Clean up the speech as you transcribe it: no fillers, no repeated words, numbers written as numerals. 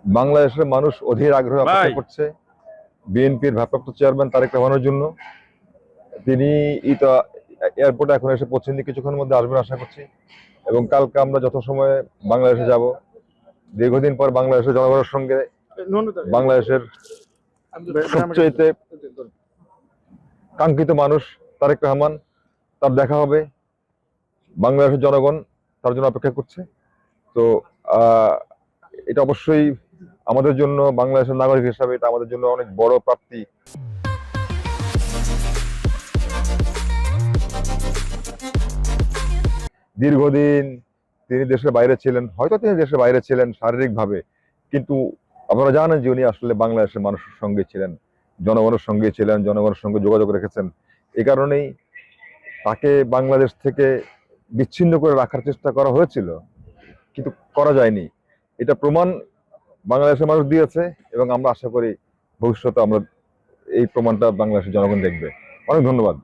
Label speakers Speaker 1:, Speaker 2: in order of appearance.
Speaker 1: বাংলাদেশের মানুষ অধীর আগ্রহে অপেক্ষা করছে বিএনপির ভারপ্রাপ্ত চেয়ারম্যান তারেক রহমানের জন্য। তিনি এয়ারপোর্টে এখন এসে পৌঁছেননি, কিছুক্ষণের মধ্যে আসবেন আশা করছি। এবং কালকে আমরা যথাসময়ে বাংলাদেশে যাব। দীর্ঘদিন পর বাংলাদেশের জনগণের সঙ্গে বাংলাদেশের সবচাইতে কাঙ্ক্ষিত মানুষ তারেক রহমান, তার দেখা হবে। বাংলাদেশের জনগণ তার জন্য অপেক্ষা করছে। তো এটা অবশ্যই আমাদের জন্য, বাংলাদেশের নাগরিক হিসাবে এটা আমাদের জন্য অনেক বড় প্রাপ্তি। দীর্ঘদিন তিনি দেশের বাইরে ছিলেন, হয়তো তিনি দেশের বাইরে ছিলেন শারীরিকভাবে, কিন্তু আপনারা জানেন যে উনি আসলে বাংলাদেশের মানুষের সঙ্গে ছিলেন, জনগণের সঙ্গে ছিলেন, জনগণের সঙ্গে যোগাযোগ রেখেছেন। এই কারণেই তাকে বাংলাদেশ থেকে বিচ্ছিন্ন করে রাখার চেষ্টা করা হয়েছিল, কিন্তু করা যায়নি। এটা প্রমাণ বাংলাদেশের মানুষ দিয়েছে এবং আমরা আশা করি ভবিষ্যতে আমরা এই প্রমাণটা বাংলাদেশের জনগণ দেখবে। অনেক ধন্যবাদ।